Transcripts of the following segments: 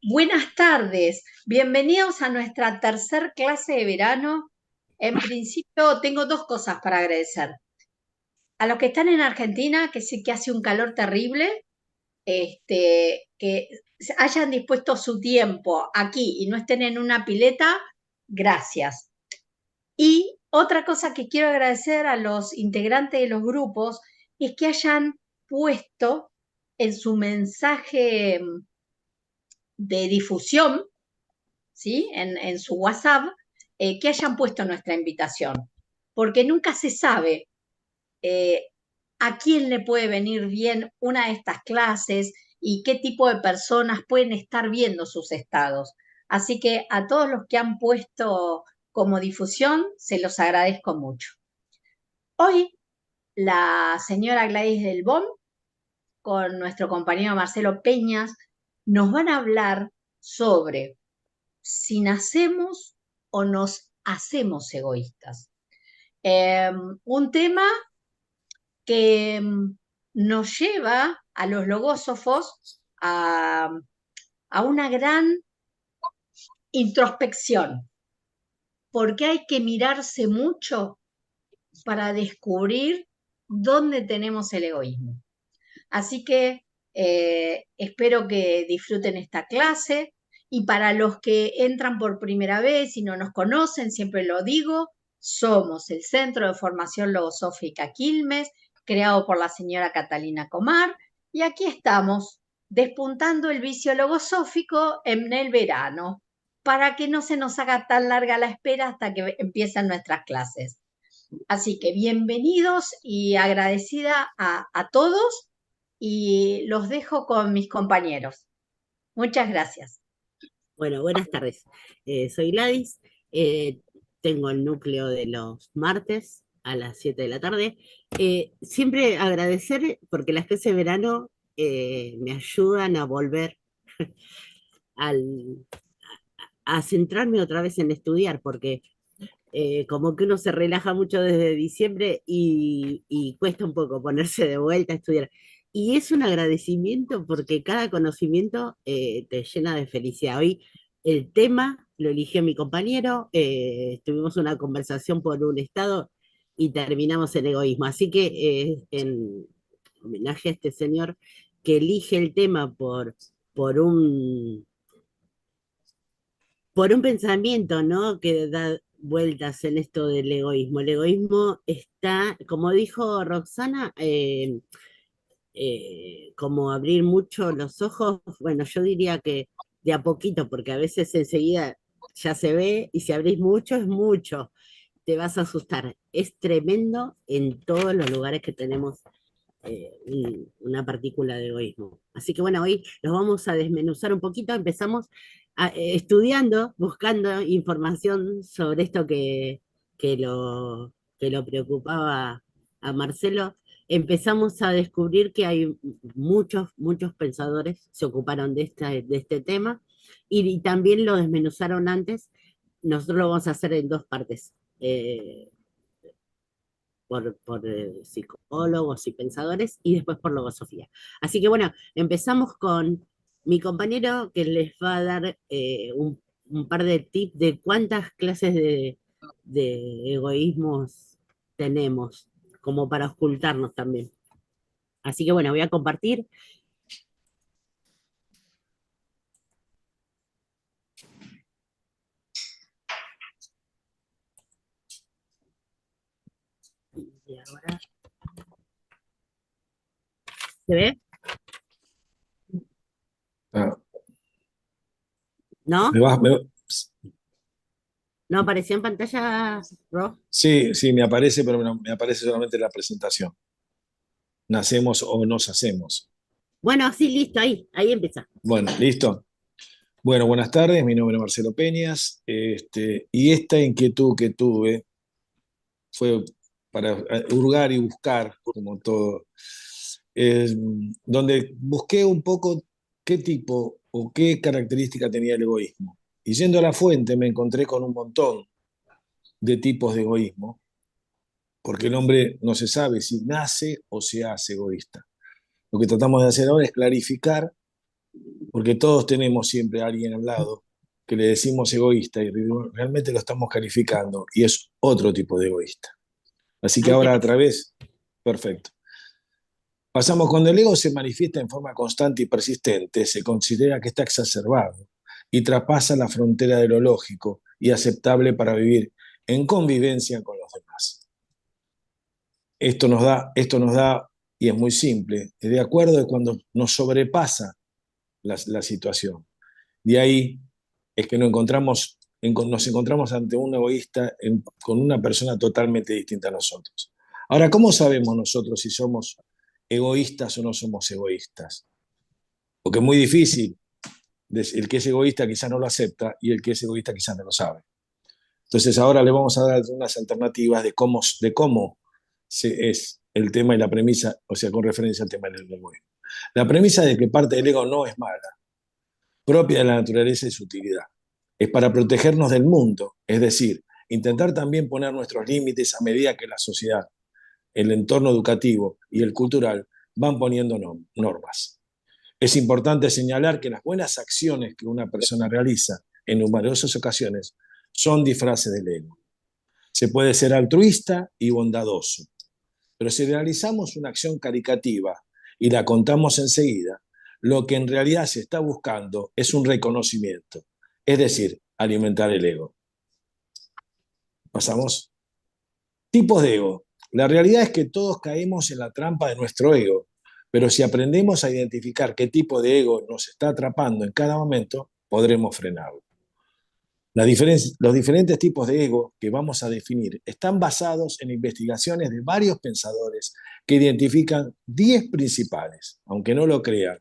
Buenas tardes, bienvenidos a nuestra tercer clase de verano. En principio tengo dos cosas para agradecer. A los que están en Argentina, que sé que hace un calor terrible, que hayan dispuesto su tiempo aquí y no estén en una pileta, gracias. Y otra cosa que quiero agradecer a los integrantes de los grupos es que hayan puesto en su mensaje de difusión, ¿sí? En su WhatsApp, que hayan puesto nuestra invitación, porque nunca se sabe eh, a quién le puede venir bien una de estas clases y qué tipo de personas pueden estar viendo sus estados. Así que a todos los que han puesto como difusión, se los agradezco mucho. Hoy la señora Gladys del Bon con nuestro compañero Marcelo Peñas nos van a hablar sobre si nacemos o nos hacemos egoístas. Un tema que nos lleva a los logósofos a una gran introspección, porque hay que mirarse mucho para descubrir dónde tenemos el egoísmo. Así que espero que disfruten esta clase y para los que entran por primera vez y no nos conocen, siempre lo digo, somos el Centro de Formación Logosófica Quilmes, creado por la señora Catalina Comar, y aquí estamos despuntando el vicio logosófico en el verano, para que no se nos haga tan larga la espera hasta que empiezan nuestras clases. Así que bienvenidos y agradecida a todos y los dejo con mis compañeros. Muchas gracias. Bueno, buenas tardes. Soy Gladys. eh, Tengo el núcleo de los martes a las 7 de la tarde. Siempre agradecer porque las clases de verano me ayudan a volver al, a centrarme otra vez en estudiar, porque como que uno se relaja mucho desde diciembre y cuesta un poco ponerse de vuelta a estudiar. Y es un agradecimiento porque cada conocimiento te llena de felicidad. Hoy el tema lo eligió mi compañero, tuvimos una conversación por un estado y terminamos en egoísmo. Así que en homenaje a este señor que elige el tema por un por un pensamiento, ¿no? Que da vueltas en esto del egoísmo. El egoísmo está, como dijo Roxana, como abrir mucho los ojos. Bueno, yo diría que de a poquito, porque a veces enseguida ya se ve, y si abrís mucho es mucho, te vas a asustar. Es tremendo en todos los lugares que tenemos una partícula de egoísmo. Así que bueno, hoy los vamos a desmenuzar un poquito. Empezamos estudiando, buscando información sobre esto que lo preocupaba a Marcelo. Empezamos a descubrir que hay muchos pensadores se ocuparon de este tema y también lo desmenuzaron antes. Nosotros lo vamos a hacer en dos partes. Por psicólogos y pensadores, y después por logosofía. Así que bueno, empezamos con mi compañero que les va a dar un par de tips de cuántas clases de egoísmos tenemos, como para ocultarnos también. Así que bueno, voy a compartir. Y ahora, ¿se ve? Ah, ¿No? me vas- me- ¿No apareció en pantalla, Ro? sí, sí, me aparece, pero me aparece solamente la presentación. Nacemos o nos hacemos. Bueno, sí, listo, ahí empieza. Bueno, ¿listo? Bueno, buenas tardes, mi nombre es Marcelo Peñas, y esta inquietud que tuve fue para hurgar y buscar, como todo, eh, donde busqué un poco qué tipo o qué característica tenía el egoísmo. Y yendo a la fuente me encontré con un montón de tipos de egoísmo, porque el hombre no se sabe si nace o se hace egoísta. Lo que tratamos de hacer ahora es clarificar porque todos tenemos siempre a alguien al lado que le decimos egoísta y realmente lo estamos calificando y es otro tipo de egoísta. Así que ahora a través, perfecto. Pasamos cuando el ego se manifiesta en forma constante y persistente, se considera que está exacerbado y traspasa la frontera de lo lógico y aceptable para vivir en convivencia con los demás. Esto nos da, y es muy simple, de acuerdo de cuando nos sobrepasa la situación. De ahí es que nos encontramos ante un egoísta con una persona totalmente distinta a nosotros. Ahora, ¿cómo sabemos nosotros si somos egoístas o no somos egoístas? Porque es muy difícil. El que es egoísta quizás no lo acepta y el que es egoísta quizás no lo sabe. Entonces ahora le vamos a dar unas alternativas de cómo es el tema y la premisa, o sea, con referencia al tema del egoísmo. La premisa de que parte del ego no es mala, propia de la naturaleza y su utilidad. Es para protegernos del mundo, es decir, intentar también poner nuestros límites a medida que la sociedad, el entorno educativo y el cultural van poniendo normas. Es importante señalar que las buenas acciones que una persona realiza en numerosas ocasiones son disfraces del ego. Se puede ser altruista y bondadoso, pero si realizamos una acción caricativa y la contamos enseguida, lo que en realidad se está buscando es un reconocimiento, es decir, alimentar el ego. ¿Pasamos? Tipos de ego. La realidad es que todos caemos en la trampa de nuestro ego, pero si aprendemos a identificar qué tipo de ego nos está atrapando en cada momento, podremos frenarlo. Los diferentes tipos de ego que vamos a definir están basados en investigaciones de varios pensadores que identifican 10 principales, aunque no lo crean.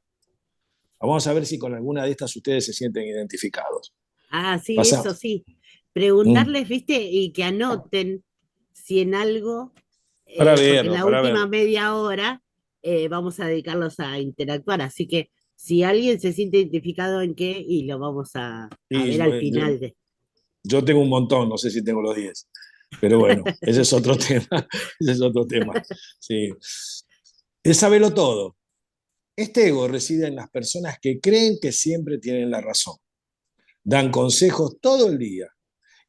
Vamos a ver si con alguna de estas ustedes se sienten identificados. Ah, sí, Pasa. eso sí. Mm. Preguntarles, ¿viste? Y que anoten si en algo, Para porque en verlo, la para última verlo. media hora vamos a dedicarlos a interactuar. Así que si alguien se siente identificado en qué, y lo vamos a Y ver al final de. yo tengo un montón, no sé si tengo los 10, pero bueno, ese es otro tema. Ese es otro tema. Sí. Es saberlo todo. Este ego reside en las personas que creen que siempre tienen la razón. Dan consejos todo el día.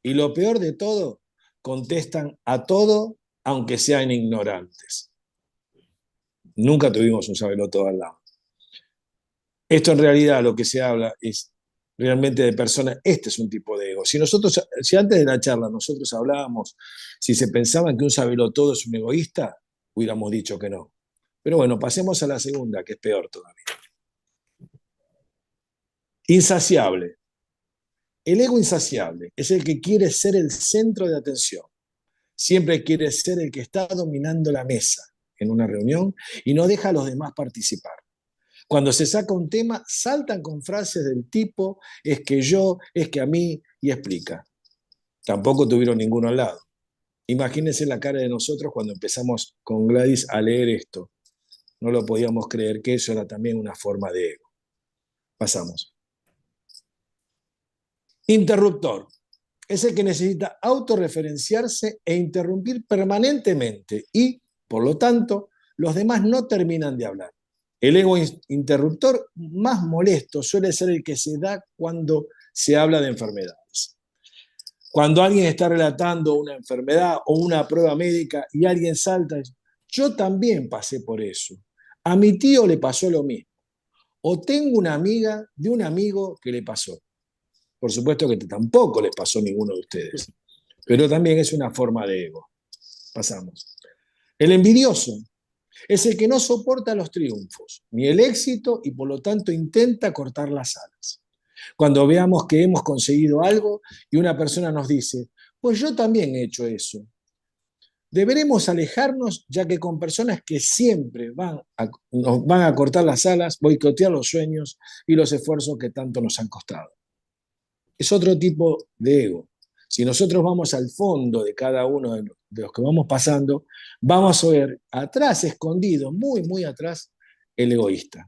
Y lo peor de todo, contestan a todo aunque sean ignorantes. Nunca tuvimos un saberlo todo al lado. Esto en realidad lo que se habla es realmente de personas, este es un tipo de ego. Si antes de la charla nosotros hablábamos, si se pensaban que un sabelotodo es un egoísta, hubiéramos dicho que no. Pero bueno, pasemos a la segunda, que es peor todavía. Insaciable. El ego insaciable es el que quiere ser el centro de atención. Siempre quiere ser el que está dominando la mesa en una reunión y no deja a los demás participar. Cuando se saca un tema, saltan con frases del tipo, es que yo, es que a mí, y explica. Tampoco tuvieron ninguno al lado. Imagínense la cara de nosotros cuando empezamos con Gladys a leer esto. No lo podíamos creer que eso era también una forma de ego. Pasamos. Interruptor. Es el que necesita autorreferenciarse e interrumpir permanentemente y, por lo tanto, los demás no terminan de hablar. El ego interruptor más molesto suele ser el que se da cuando se habla de enfermedades. Cuando alguien está relatando una enfermedad o una prueba médica y alguien salta, yo también pasé por eso. A mi tío le pasó lo mismo. O tengo una amiga de un amigo que le pasó. Por supuesto que tampoco les pasó a ninguno de ustedes, pero también es una forma de ego. Pasamos. El envidioso es el que no soporta los triunfos, ni el éxito y por lo tanto intenta cortar las alas. Cuando veamos que hemos conseguido algo y una persona nos dice, pues yo también he hecho eso, deberemos alejarnos ya que con personas que siempre nos van a cortar las alas, boicotear los sueños y los esfuerzos que tanto nos han costado. Es otro tipo de ego. Si nosotros vamos al fondo de cada uno de los que vamos pasando, vamos a ver atrás, escondido, muy, muy atrás, el egoísta.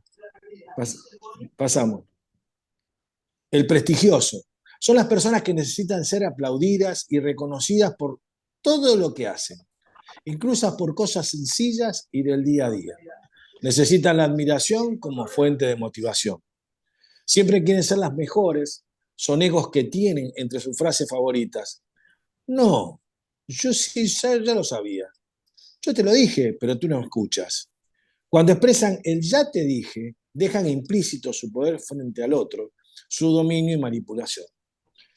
Pasamos. El prestigioso. Son las personas que necesitan ser aplaudidas y reconocidas por todo lo que hacen, incluso por cosas sencillas y del día a día. Necesitan la admiración como fuente de motivación. Siempre quieren ser las mejores, son egos que tienen entre sus frases favoritas. No, yo sí ya lo sabía. Yo te lo dije, pero tú no escuchas. Cuando expresan el ya te dije, dejan implícito su poder frente al otro, su dominio y manipulación.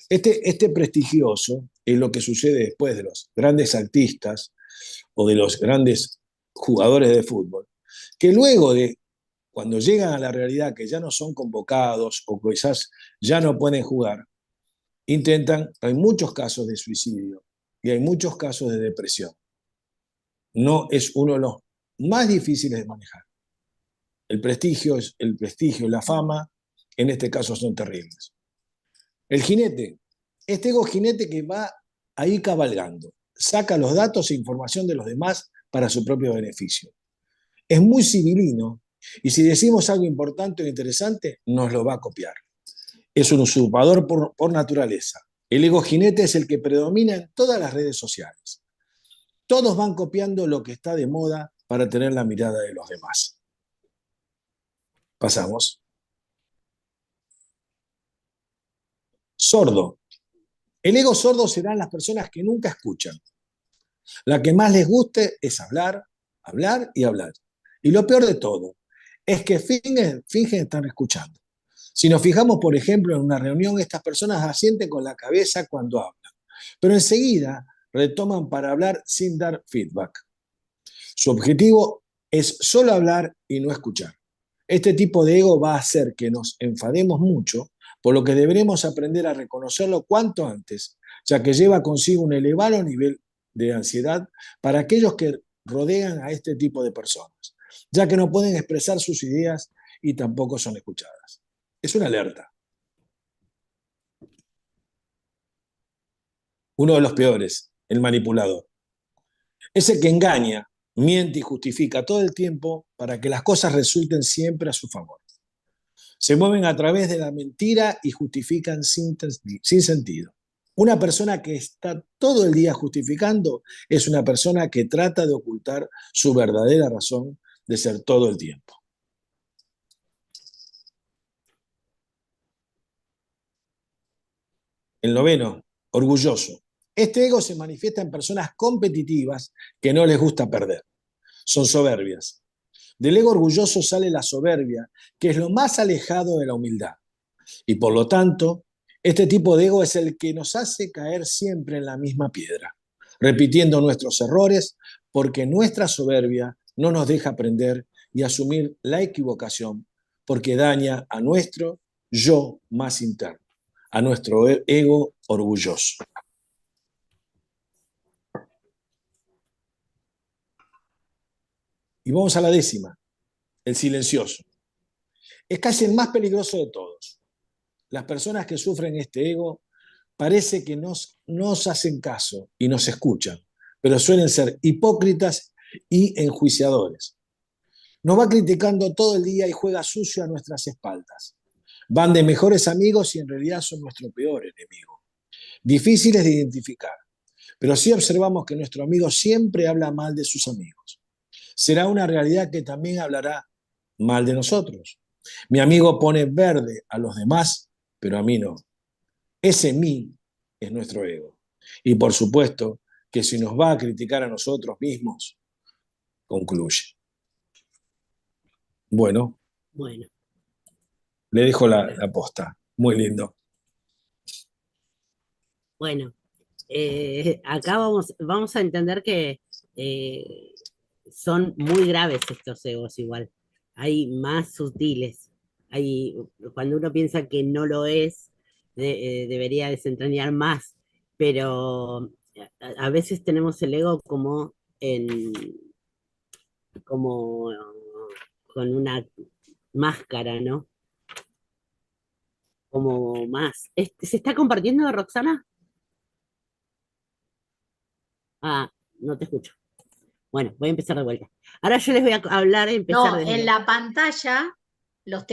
Este prestigioso es lo que sucede después de los grandes artistas o de los grandes jugadores de fútbol, que luego de cuando llegan a la realidad que ya no son convocados o quizás ya no pueden jugar, intentan, hay muchos casos de suicidio y hay muchos casos de depresión. No es uno de los más difíciles de manejar. El prestigio, la fama, en este caso son terribles. El jinete, este ego jinete que va ahí cabalgando, saca los datos e información de los demás para su propio beneficio. Es muy civilino y si decimos algo importante o interesante, nos lo va a copiar. Es un usurpador por naturaleza. El ego jinete es el que predomina en todas las redes sociales. Todos van copiando lo que está de moda para tener la mirada de los demás. Pasamos. Sordo. El ego sordo serán las personas que nunca escuchan. La que más les guste es hablar, hablar y hablar. Y lo peor de todo es que fingen estar escuchando. Si nos fijamos, por ejemplo, en una reunión, estas personas asienten con la cabeza cuando hablan, pero enseguida retoman para hablar sin dar feedback. Su objetivo es solo hablar y no escuchar. Este tipo de ego va a hacer que nos enfademos mucho, por lo que deberemos aprender a reconocerlo cuanto antes, ya que lleva consigo un elevado nivel de ansiedad para aquellos que rodean a este tipo de personas, ya que no pueden expresar sus ideas y tampoco son escuchadas. Es una alerta. Uno de los peores, el manipulador. Ese que engaña, miente y justifica todo el tiempo para que las cosas resulten siempre a su favor. Se mueven a través de la mentira y justifican sin sentido. Una persona que está todo el día justificando es una persona que trata de ocultar su verdadera razón de ser todo el tiempo. El noveno, orgulloso. Este ego se manifiesta en personas competitivas que no les gusta perder. Son soberbias. Del ego orgulloso sale la soberbia, que es lo más alejado de la humildad. Y por lo tanto, este tipo de ego es el que nos hace caer siempre en la misma piedra, repitiendo nuestros errores, porque nuestra soberbia no nos deja aprender y asumir la equivocación, porque daña a nuestro yo más interno, a nuestro ego orgulloso. Y vamos a la décima, el silencioso. Es casi el más peligroso de todos. Las personas que sufren este ego parece que nos hacen caso y nos escuchan, pero suelen ser hipócritas y enjuiciadores. Nos va criticando todo el día y juega sucio a nuestras espaldas. Van de mejores amigos y en realidad son nuestro peor enemigo. Difíciles de identificar, pero sí observamos que nuestro amigo siempre habla mal de sus amigos. Será una realidad que también hablará mal de nosotros. Mi amigo pone verde a los demás, pero a mí no. Ese mí es nuestro ego. Y por supuesto que si nos va a criticar a nosotros mismos, concluye. Bueno, le dejo la posta. Muy lindo. Bueno, acá vamos a entender que son muy graves estos egos igual. Hay más sutiles. Cuando uno piensa que no lo es, debería desentrañar más, pero a veces tenemos el ego como con una máscara, ¿no? Como más. ¿Se está compartiendo, Roxana? Ah, no te escucho. Bueno, voy a empezar de vuelta. Ahora yo les voy a hablar, empezar No, desde... en la pantalla los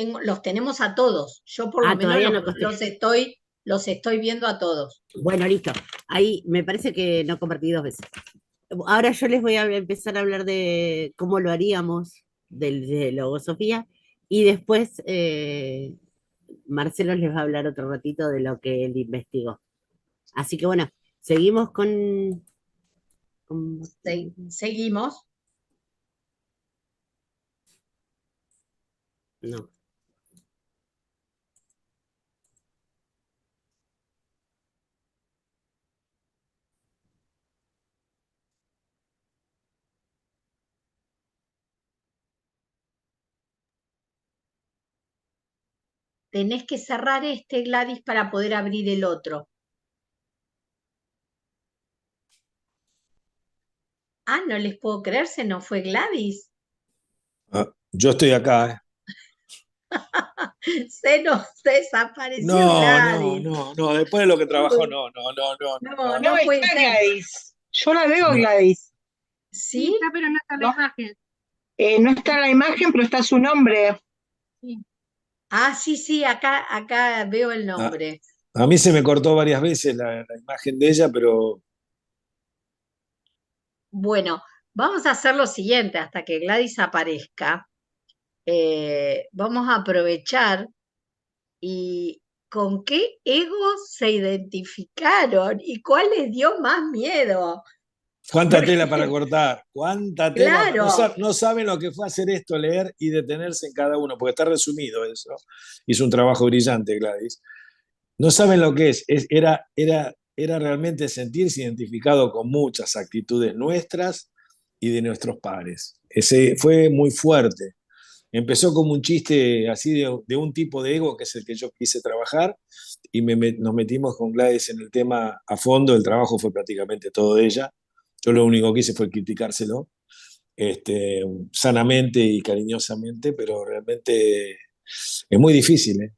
tenemos a todos. Yo por lo Ah, menos todavía no costé. los estoy viendo a todos. Bueno, listo. Ahí me parece que no compartí dos veces. Ahora yo les voy a empezar a hablar de cómo lo haríamos de logosofía y después Marcelo les va a hablar otro ratito de lo que él investigó. Así que bueno, seguimos con... Seguimos. No. Tenés que cerrar este, Gladys, para poder abrir el otro. Ah, no les puedo creer, se nos fue Gladys. Yo estoy acá, ¿eh? Se nos desapareció No, no, Gladys. no, no, después de lo que trabajó, Uy, no, no, no, no, no, no, no, No no no. puede está ser. Gladys. Yo la veo, No. Gladys. ¿Sí? Está, pero no está la ¿No? imagen. No está en la imagen, pero está su nombre. Sí. Ah, sí, acá veo el A, nombre. a mí se me cortó varias veces la imagen de ella, pero Bueno, vamos a hacer lo siguiente hasta que Gladys aparezca. Vamos a aprovechar y con qué egos se identificaron y cuál les dio más miedo. cuánta tela para cortar, cuánta tela. No, Claro, no saben lo que fue hacer esto, leer y detenerse en cada uno, porque está resumido eso. Hizo un trabajo brillante, Gladys. No saben lo que era realmente sentirse identificado con muchas actitudes nuestras y de nuestros pares. Ese fue muy fuerte. Empezó como un chiste así de un tipo de ego que es el que yo quise trabajar y nos metimos con Gladys en el tema a fondo. El trabajo fue prácticamente todo de ella. Yo lo único que hice fue criticárselo, sanamente y cariñosamente, pero realmente es muy difícil, ¿eh?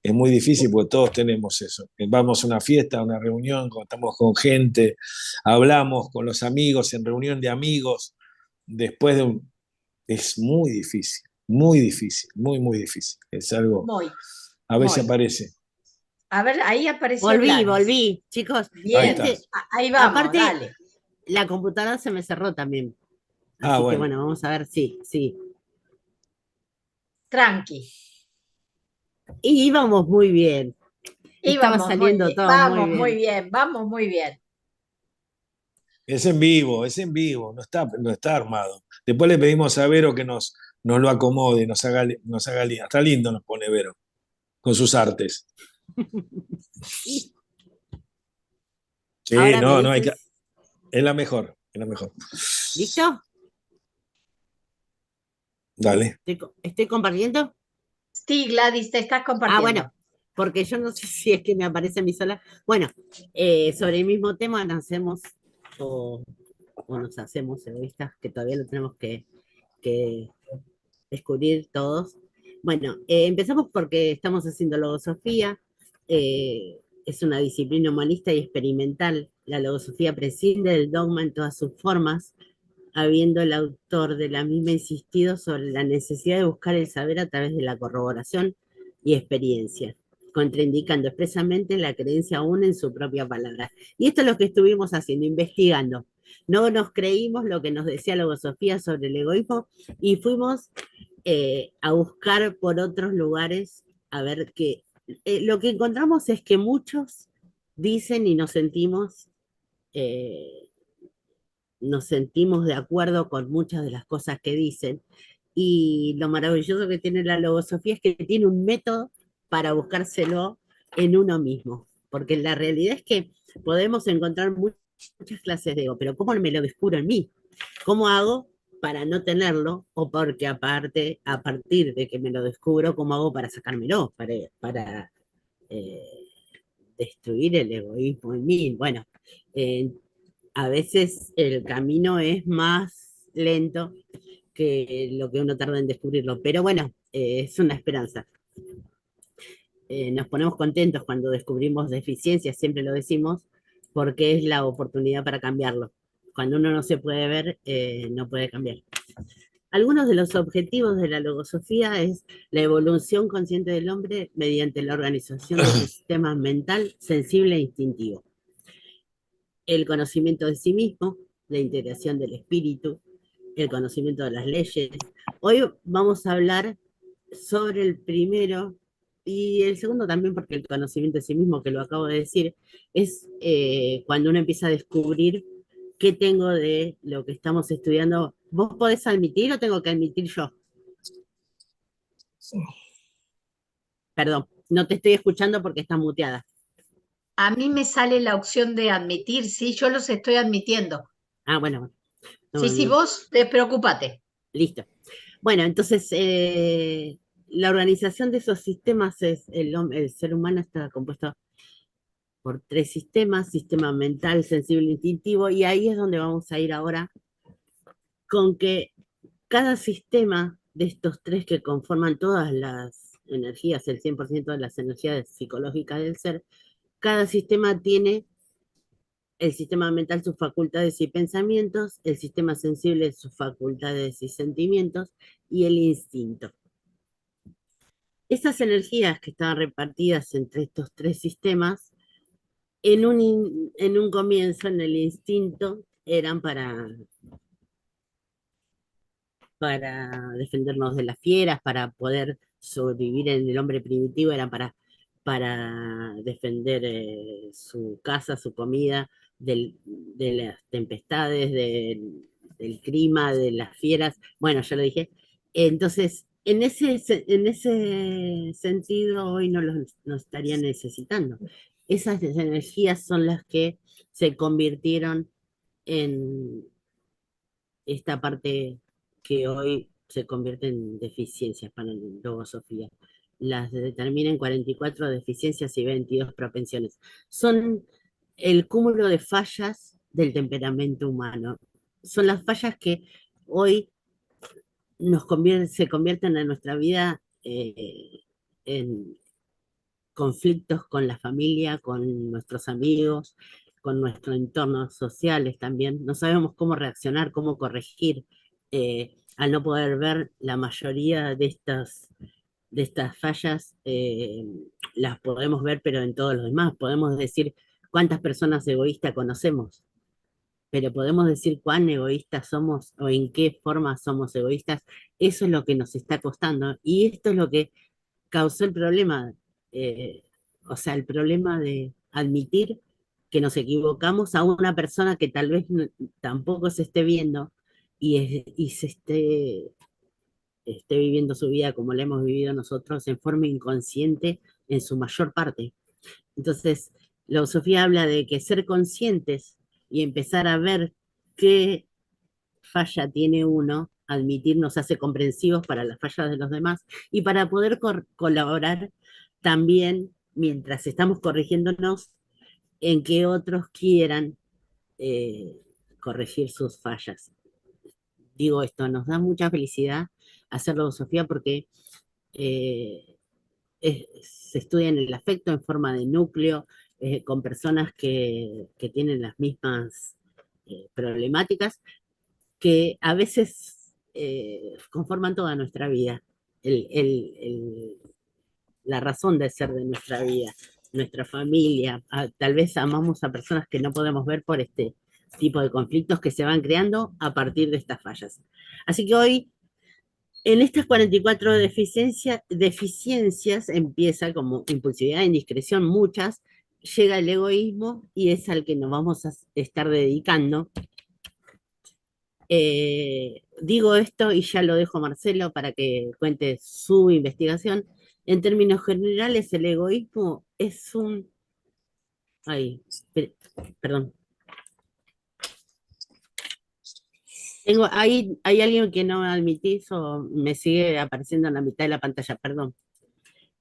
Es muy difícil porque todos tenemos eso. Vamos a una fiesta, a una reunión, estamos con gente, hablamos con los amigos en reunión de amigos, después de un... Es muy difícil, muy, muy difícil. Es algo, muy, a veces muy. aparece. A ver, ahí apareció Gladys. Volví, chicos. Ahí Bien, está. ahí vamos, Aparte, dale. la computadora se me cerró también. Ah, Así que bueno. bueno, vamos a ver, sí. Tranqui. Y íbamos muy bien. Estaba Íbamos muy saliendo bien, todo muy vamos muy bien. bien, vamos muy bien. Es en vivo, no está armado. Después le pedimos a Vero que nos lo acomode, nos haga línea. Está lindo nos pone Vero, con sus artes. Sí, Ahora me no, dices, es la mejor, es la mejor. ¿listo? Dale. ¿Estoy compartiendo? Sí, Gladys, te estás Ah, compartiendo. bueno, porque yo no sé si es que me aparece a mí sola. Bueno, sobre el mismo tema nacemos o nos hacemos egoístas, que todavía lo tenemos que descubrir todos. Bueno, empezamos porque estamos haciendo logosofía. Es una disciplina humanista y experimental. La logosofía prescinde del dogma en todas sus formas, habiendo el autor de la misma insistido sobre la necesidad de buscar el saber a través de la corroboración y experiencia, contraindicando expresamente la creencia aún en su propia palabra. Y esto es lo que estuvimos haciendo, investigando. No nos creímos lo que nos decía la logosofía sobre el egoísmo y fuimos a buscar por otros lugares a ver qué. Lo que encontramos es que muchos dicen y eh, nos sentimos de acuerdo con muchas de las cosas que dicen. Y lo maravilloso que tiene la logosofía es que tiene un método para buscárselo en uno mismo. Porque la realidad es que podemos encontrar muchas clases de ego, pero ¿cómo me lo descubro en mí? ¿Cómo hago para no tenerlo? O porque aparte, a partir de que me lo descubro, ¿cómo hago para sacármelo? Para eh, destruir el egoísmo en mí. Bueno, eh, a veces el camino es más lento que lo que uno tarda en descubrirlo, pero bueno, es una esperanza. Nos ponemos contentos cuando descubrimos deficiencias, siempre lo decimos, porque es la oportunidad para cambiarlo. Cuando uno no se puede ver, no puede cambiar. Algunos de los objetivos de la logosofía es la evolución consciente del hombre mediante la organización de su sistema mental sensible e instintivo, el conocimiento de sí mismo, la integración del espíritu, el conocimiento de las leyes. Hoy vamos a hablar sobre el primero y el segundo también porque el conocimiento de sí mismo, que lo acabo de decir, es cuando uno empieza a descubrir qué tengo de lo que estamos estudiando. ¿Vos podés admitir o tengo que admitir yo? Perdón, no te estoy escuchando porque estás muteada. A mí me sale la opción de admitir, sí, yo los estoy admitiendo. Ah, bueno, Sí, no, sí, no, vos despreocúpate. listo. Bueno, entonces, la organización de esos sistemas es, el ser humano está compuesto por tres sistemas: sistema mental, sensible, instintivo, y ahí es donde vamos a ir ahora, con que cada sistema de estos tres que conforman todas las energías, el 100% de las energías psicológicas del ser, cada sistema tiene: el sistema mental, sus facultades y pensamientos; el sistema sensible, sus facultades y sentimientos; y el instinto. Esas energías que estaban repartidas entre estos tres sistemas, en un comienzo, en el instinto, eran para defendernos de las fieras, para poder sobrevivir en el hombre primitivo, eran para defender su casa, su comida, de las tempestades, del clima, de las fieras. Bueno, ya lo dije. Entonces, en ese sentido, hoy no los no estaría necesitando. Esas energías son las que se convirtieron en esta parte que hoy se convierte en deficiencias para la logosofía. Las determina en 44 deficiencias y 22 propensiones. Son el cúmulo de fallas del temperamento humano. Son las fallas que hoy se convierten en nuestra vida en conflictos con la familia, con nuestros amigos, con nuestro entorno sociales también. No sabemos cómo reaccionar, cómo corregir, al no poder ver la mayoría de estas fallas. Las podemos ver, pero en todos los demás. Podemos decir cuántas personas egoístas conocemos, pero podemos decir cuán egoístas somos o en qué forma somos egoístas. Eso es lo que nos está costando, y esto es lo que causó el problema, eh, o sea, el problema de admitir que nos equivocamos a una persona que tal vez tampoco se esté viendo y se esté viviendo su vida como la hemos vivido nosotros, en forma inconsciente en su mayor parte. Entonces, la filosofía habla de que ser conscientes y empezar a ver qué falla tiene uno, admitir, nos hace comprensivos para las fallas de los demás y para poder colaborar también mientras estamos corrigiéndonos en que otros quieran eh, corregir sus fallas. Digo esto, nos da mucha felicidad hacerlo, Sofía, porque eh, se estudia en el afecto en forma de núcleo, con personas que tienen las mismas problemáticas, que a veces conforman toda nuestra vida, el, el- el- la razón de ser de nuestra vida, nuestra familia. Tal vez amamos a personas que no podemos ver por este tipo de conflictos que se van creando a partir de estas fallas. Así que hoy, en estas 44 deficiencias, empieza como impulsividad, indiscreción, muchas, llega el egoísmo, y es al que nos vamos a estar dedicando. Digo esto y ya lo dejo a Marcelo para que cuente su investigación. En términos generales, el egoísmo es un... Ay, perdón. Hay alguien que no admitís o me sigue apareciendo en la mitad de la pantalla, perdón.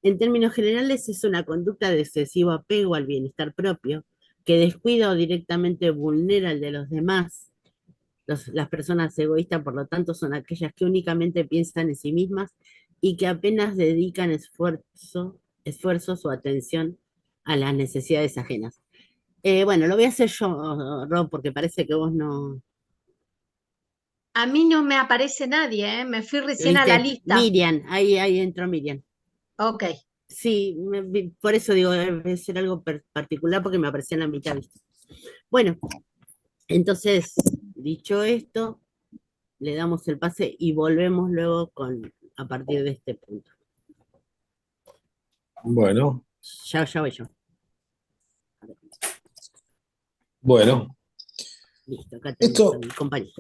En términos generales, es una conducta de excesivo apego al bienestar propio, que descuida o directamente vulnera el de los demás. Las personas egoístas, por lo tanto, son aquellas que únicamente piensan en sí mismas y que apenas dedican esfuerzos o atención a las necesidades ajenas. Bueno, lo voy a hacer yo, Rob, porque parece que vos no... A mí no me aparece nadie, ¿eh? Me fui recién a la ¿Viste? lista. Miriam, ahí entró Miriam. Ok. Sí, por eso digo, debe ser algo particular porque me aparecía en la mitad, ¿viste? Bueno, entonces, dicho esto, le damos el pase y volvemos luego a partir de este punto. Bueno, Ya voy yo. bueno. Listo, acá tenemos a Esto, mi compañero.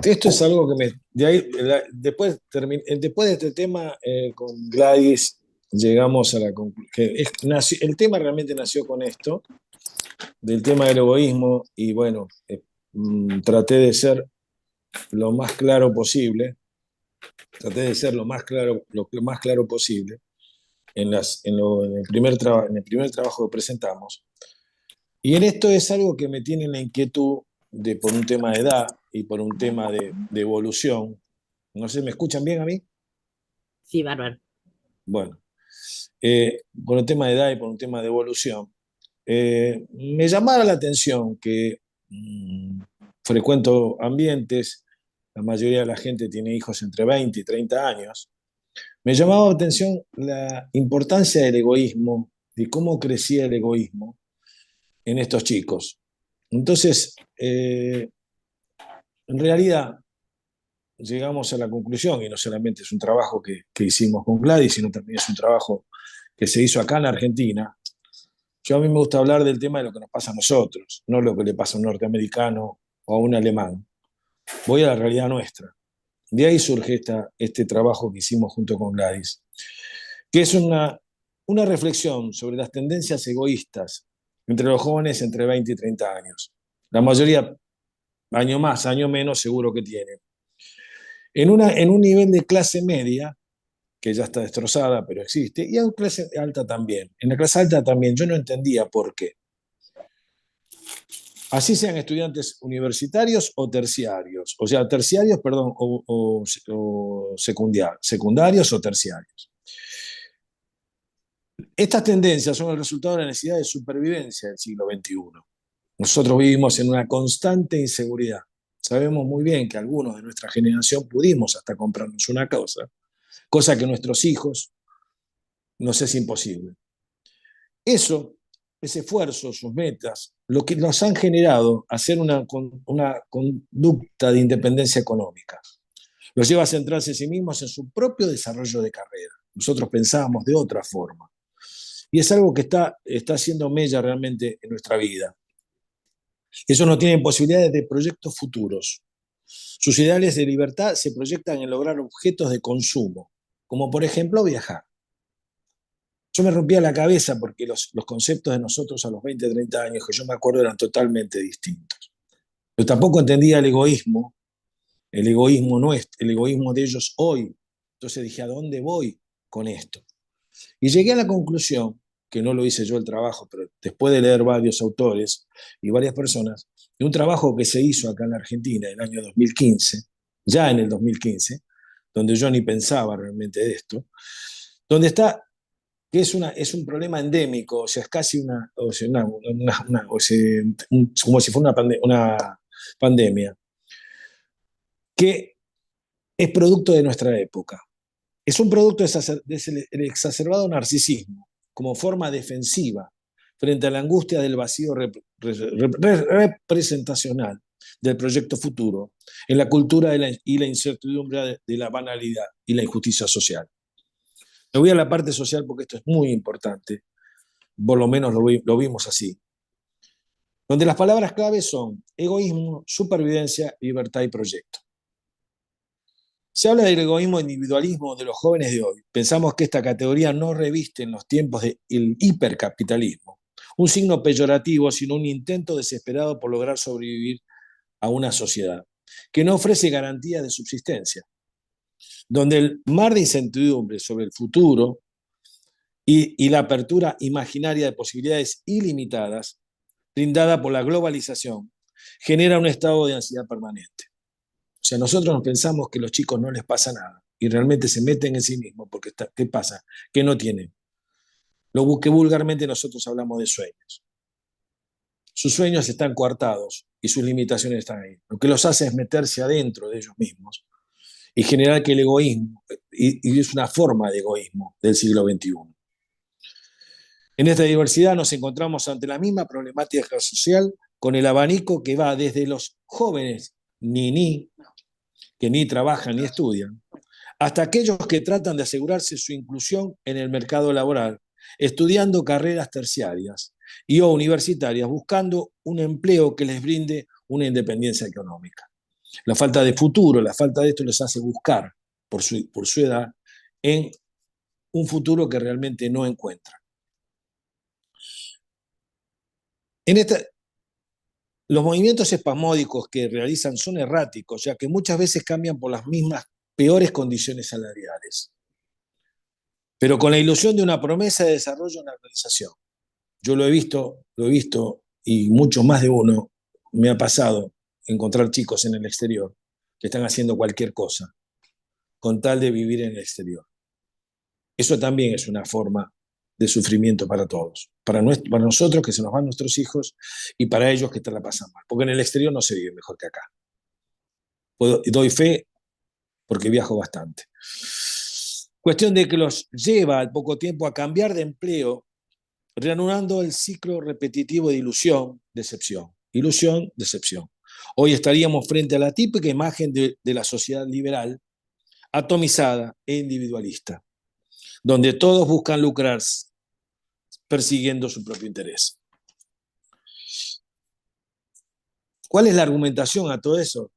esto es algo que me... De ahí, después de este tema, con Gladys, llegamos a la conclusión. El tema realmente nació con esto, del tema del egoísmo, y bueno, traté de ser lo más claro posible, lo más claro posible en el primer trabajo que presentamos. Y en esto es algo que me tiene en la inquietud por un tema de edad y por un tema de evolución. No sé, ¿me escuchan bien a mí? Sí, bárbaro. Bueno, por un tema de edad y por un tema de evolución. Me llamaba la atención que frecuento ambientes, la mayoría de la gente tiene hijos entre 20 y 30 años. Me llamaba la atención la importancia del egoísmo y cómo crecía el egoísmo en estos chicos. Entonces, en realidad, llegamos a la conclusión, y no solamente es un trabajo que hicimos con Gladys, sino también es un trabajo que se hizo acá en Argentina. A mí me gusta hablar del tema de lo que nos pasa a nosotros, no lo que le pasa a un norteamericano o a un alemán. Voy a la realidad nuestra. De ahí surge este trabajo que hicimos junto con Gladys, que es una reflexión sobre las tendencias egoístas entre los jóvenes entre 20 y 30 años. La mayoría, año más, año menos, seguro que tienen. En un nivel de clase media, que ya está destrozada, pero existe, y en clase alta también. En la clase alta también, yo no entendía por qué. Así sean estudiantes universitarios o terciarios, o sea, terciarios, perdón, o secundarios o terciarios. Estas tendencias son el resultado de la necesidad de supervivencia del siglo XXI. Nosotros vivimos en una constante inseguridad. Sabemos muy bien que algunos de nuestra generación pudimos hasta comprarnos una cosa que nuestros hijos nos es imposible. Ese esfuerzo, sus metas, lo que nos han generado hacer una conducta de independencia económica. Los lleva a centrarse en sí mismos en su propio desarrollo de carrera. Nosotros pensábamos de otra forma. Y es algo que está haciendo mella realmente en nuestra vida. Ellos no tienen posibilidades de proyectos futuros. Sus ideales de libertad se proyectan en lograr objetos de consumo, como por ejemplo viajar. Yo me rompía la cabeza porque los conceptos de nosotros a los 20, 30 años, que yo me acuerdo, eran totalmente distintos. Pero tampoco entendía el egoísmo nuestro, el egoísmo de ellos hoy. Entonces dije, ¿a dónde voy con esto? Y llegué a la conclusión, que no lo hice yo el trabajo, pero después de leer varios autores y varias personas, de un trabajo que se hizo acá en la Argentina en el año 2015, ya en el 2015, donde yo ni pensaba realmente de esto, donde está que es un problema endémico, o sea, es casi como si fuera una pandemia, que es producto de nuestra época. Es un producto del exacerbado narcisismo, como forma defensiva frente a la angustia del vacío representacional del proyecto futuro, en la cultura y la incertidumbre de la banalidad y la injusticia social. Me voy a la parte social porque esto es muy importante, por lo menos lo vimos así, donde las palabras claves son egoísmo, supervivencia, libertad y proyecto. Se habla del egoísmo e individualismo de los jóvenes de hoy. Pensamos que esta categoría no reviste en los tiempos del hipercapitalismo un signo peyorativo, sino un intento desesperado por lograr sobrevivir a una sociedad que no ofrece garantía de subsistencia, donde el mar de incertidumbre sobre el futuro y la apertura imaginaria de posibilidades ilimitadas brindada por la globalización genera un estado de ansiedad permanente. O sea, nosotros nos pensamos que a los chicos no les pasa nada y realmente se meten en sí mismos porque ¿qué pasa? Que no tienen. Lo que vulgarmente nosotros hablamos de sueños. Sus sueños están coartados y sus limitaciones están ahí. Lo que los hace es meterse adentro de ellos mismos y generar que el egoísmo, y es una forma de egoísmo del siglo XXI. En esta diversidad nos encontramos ante la misma problemática social con el abanico que va desde los jóvenes que ni trabajan ni estudian, hasta aquellos que tratan de asegurarse su inclusión en el mercado laboral, estudiando carreras terciarias y o universitarias, buscando un empleo que les brinde una independencia económica. La falta de futuro, la falta de esto les hace buscar, por su edad, en un futuro que realmente no encuentran. Los movimientos espasmódicos que realizan son erráticos, ya que muchas veces cambian por las mismas peores condiciones salariales, pero con la ilusión de una promesa de desarrollo en la organización. Yo lo he visto, y mucho más de uno me ha pasado encontrar chicos en el exterior que están haciendo cualquier cosa con tal de vivir en el exterior. Eso también es una forma de sufrimiento para todos, para nosotros que se nos van nuestros hijos y para ellos que te la pasan mal, porque en el exterior no se vive mejor que acá. Doy fe porque viajo bastante. Cuestión de que los lleva al poco tiempo a cambiar de empleo, reanudando el ciclo repetitivo de ilusión, decepción. Ilusión, decepción. Hoy estaríamos frente a la típica imagen de la sociedad liberal, atomizada e individualista, donde todos buscan lucrarse, persiguiendo su propio interés. ¿Cuál es la argumentación a todo eso?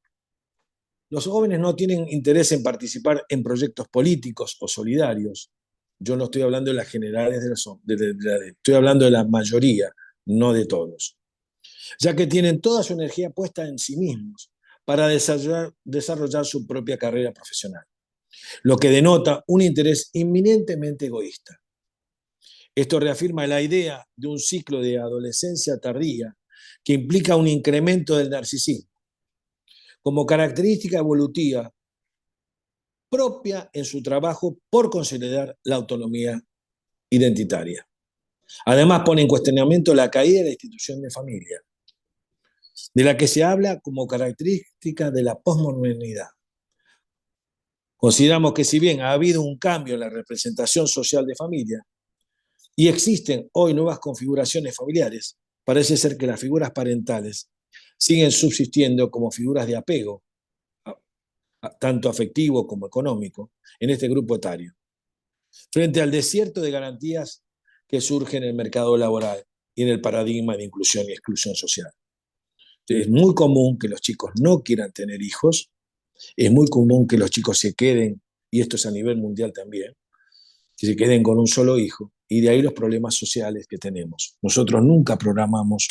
Los jóvenes no tienen interés en participar en proyectos políticos o solidarios. Yo no estoy hablando de las generales, estoy hablando de la mayoría, no de todos. Ya que tienen toda su energía puesta en sí mismos para desarrollar su propia carrera profesional, lo que denota un interés inminentemente egoísta. Esto reafirma la idea de un ciclo de adolescencia tardía que implica un incremento del narcisismo como característica evolutiva propia en su trabajo por consolidar la autonomía identitaria. Además, pone en cuestionamiento la caída de la institución de familia, de la que se habla como característica de la posmodernidad. Consideramos que si bien ha habido un cambio en la representación social de familia y existen hoy nuevas configuraciones familiares, parece ser que las figuras parentales siguen subsistiendo como figuras de apego, tanto afectivo como económico, en este grupo etario, frente al desierto de garantías que surge en el mercado laboral y en el paradigma de inclusión y exclusión social. Es muy común que los chicos no quieran tener hijos, es muy común que los chicos se queden, y esto es a nivel mundial también, que se queden con un solo hijo, y de ahí los problemas sociales que tenemos. Nosotros nunca programamos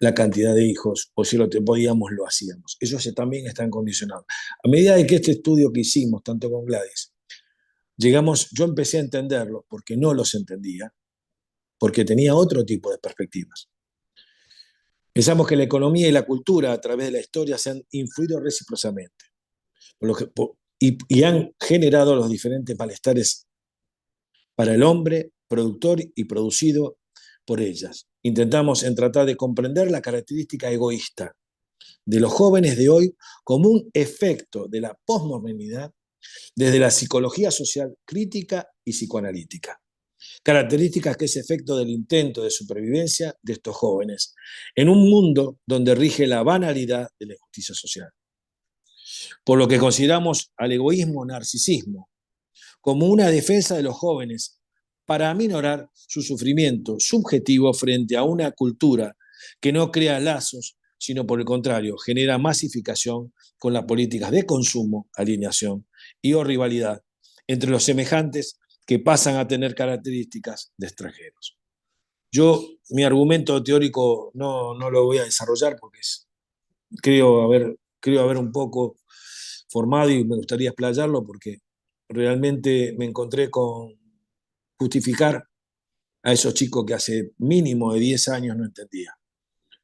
la cantidad de hijos, o si lo podíamos, lo hacíamos. Ellos también están condicionados. A medida de que este estudio que hicimos, tanto con Gladys, yo empecé a entenderlo porque no los entendía, porque tenía otro tipo de perspectivas. Pensamos que la economía y la cultura a través de la historia se han influido recíprocamente y han generado los diferentes malestares para el hombre, productor y producido por ellas. Intentamos en tratar de comprender la característica egoísta de los jóvenes de hoy como un efecto de la posmodernidad desde la psicología social crítica y psicoanalítica. Características que es efecto del intento de supervivencia de estos jóvenes en un mundo donde rige la banalidad de la injusticia social. Por lo que consideramos al egoísmo narcisismo como una defensa de los jóvenes para aminorar su sufrimiento subjetivo frente a una cultura que no crea lazos, sino por el contrario, genera masificación con las políticas de consumo, alineación y o rivalidad entre los semejantes que pasan a tener características de extranjeros. Mi argumento teórico no lo voy a desarrollar porque creo haber un poco formado y me gustaría explayarlo porque realmente me encontré con justificar a esos chicos que hace mínimo de 10 años no entendía.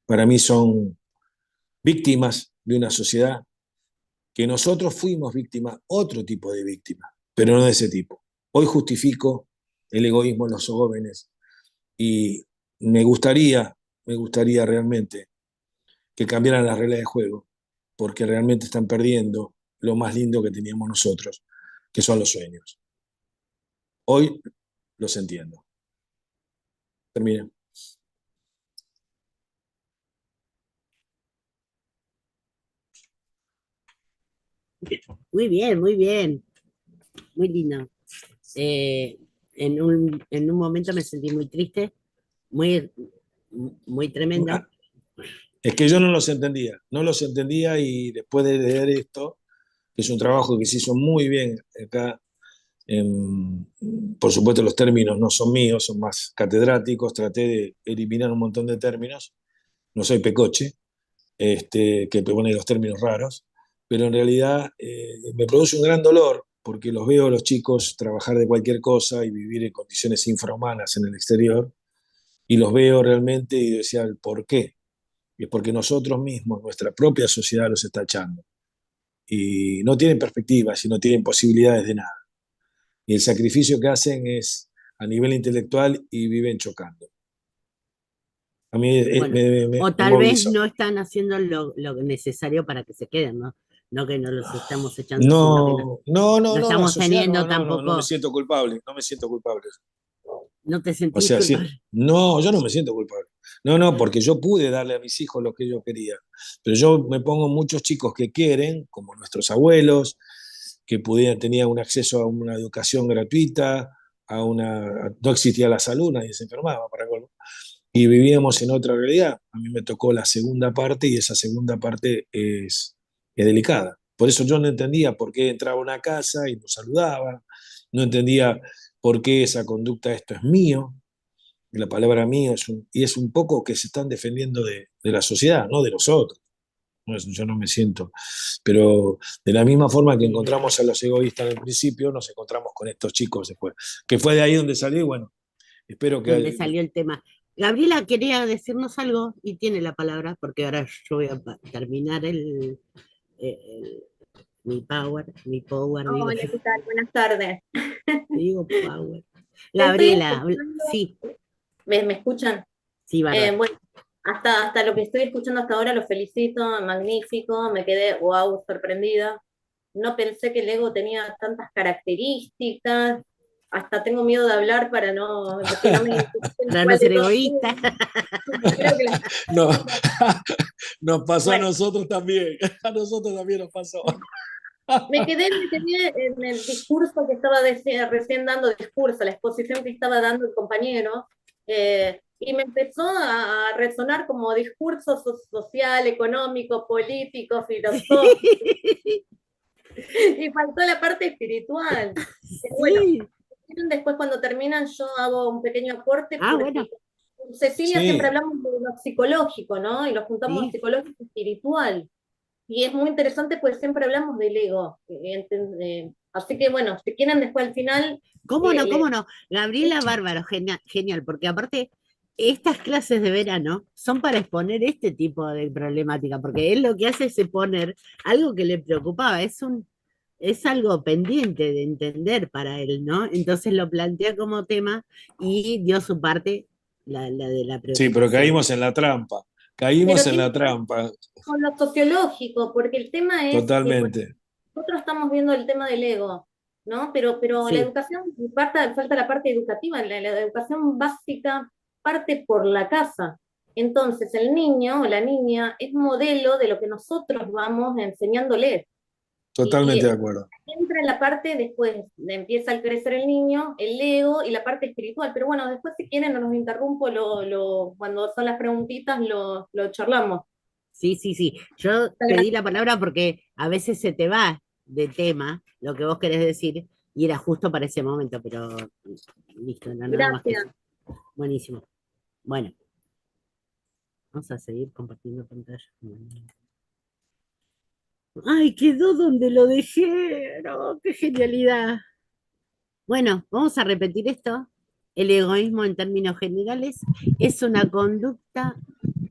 Para mí son víctimas de una sociedad que nosotros fuimos víctimas, otro tipo de víctimas, pero no de ese tipo. Hoy justifico el egoísmo en los jóvenes y me gustaría realmente que cambiaran las reglas de juego, porque realmente están perdiendo lo más lindo que teníamos nosotros, que son los sueños. Hoy los entiendo. Termina. Muy bien, muy bien. muy lindo. Eh, en un momento me sentí muy triste, muy, muy tremenda. Es que yo no los entendía y después de leer esto, que es un trabajo que se hizo muy bien acá, en- por supuesto los términos no son míos, son más catedráticos, traté de eliminar un montón de términos, no soy pecoche, que pone los términos raros, pero en realidad me produce un gran dolor porque los veo a los chicos trabajar de cualquier cosa y vivir en condiciones infrahumanas en el exterior, y los veo realmente y decía, el ¿por qué? Y es porque nosotros mismos, nuestra propia sociedad los está echando. Y no tienen perspectivas y no tienen posibilidades de nada. Y el sacrificio que hacen es a nivel intelectual y viven chocando. A mí Bueno, o me tal vez movilizó. no están haciendo lo necesario para que se queden, ¿no? No que no los estamos echando, sino que no, No, no no, la estamos sociedad teniendo no me tampoco, siento culpable, no me siento culpable. no te O sentís sea, sí, culpable. no, yo no me siento culpable. No, porque yo pude darle a mis hijos lo que yo quería. Pero yo me pongo muchos chicos que quieren, como nuestros abuelos, que tenían un acceso a una educación gratuita, no existía la salud, nadie se enfermaba, para colmo, y vivíamos en otra realidad. A mí me tocó la segunda parte y esa segunda parte es delicada. Por eso yo no entendía por qué entraba a una casa y nos saludaba, no entendía por qué esa conducta, esto es mío, y la palabra mío y es un poco que se están defendiendo de la sociedad, no de nosotros. Yo no me siento. Pero de la misma forma que encontramos a los egoístas en el principio, nos encontramos con estos chicos después. Que fue de ahí donde salió y bueno, espero Donde que... salió el tema. Gabriela quería decirnos algo y tiene la palabra, porque ahora yo voy a terminar el- mi power, digo Hola, yo, ¿qué tal? Buenas tardes. digo power. Te estoy Gabriela, escuchando. sí, ¿Me escuchan? sí, bárbaro. Bueno, hasta lo que estoy escuchando hasta ahora lo felicito, magnífico, me quedé wow, sorprendida. No pensé que el ego tenía tantas características, hasta tengo miedo de hablar para que no me identifiquen Para no cuál ser de todos egoísta. es. Creo que las No, características. nos pasó a Bueno, nosotros también, a nosotros también nos pasó. me quedé en el discurso que estaba recién dando, discurso, la exposición que estaba dando el compañero, y me empezó a resonar como discurso social, económico, político, filosófico, y faltó la parte espiritual. Pero bueno, Sí. después cuando terminan yo hago un pequeño aporte Ah, bueno, porque con Cecilia siempre Sí, hablamos de lo psicológico, ¿no? Y lo juntamos sí. psicológico y espiritual. Y es muy interesante pues siempre hablamos del ego. Así que bueno, si quieren después al final, ¿Cómo eh, no? le- ¿Cómo no? Gabriela Bárbaro, genial, genial, porque aparte, estas clases de verano son para exponer este tipo de problemática, porque él lo que hace es exponer algo que le preocupaba, es algo pendiente de entender para él, ¿no? Entonces lo plantea como tema y dio su parte, la de la sí, pero preocupación. caímos en la trampa, caímos pero en tiene la que ver trampa, con lo sociológico, porque el tema es que por totalmente. nosotros estamos viendo el tema del ego, ¿no? Pero la Sí, educación, falta la parte educativa, la educación básica parte por la casa. Entonces el niño o la niña es modelo de lo que nosotros vamos enseñándole. Totalmente Y de acuerdo. entra la parte después, empieza a crecer el niño, el ego y la parte espiritual. Pero bueno, después si quieren no los interrumpo, cuando son las preguntitas lo charlamos. sí, sí, sí. Yo Muchas pedí la gracias. palabra porque a veces se te va de tema lo que vos querés decir y era justo para ese momento, pero listo, no nada más que Gracias. eso. Buenísimo. Bueno, vamos a seguir compartiendo pantalla. ¡Ay, quedó donde lo dejé! ¡No, qué genialidad! Bueno, vamos a repetir esto. El egoísmo en términos generales es una conducta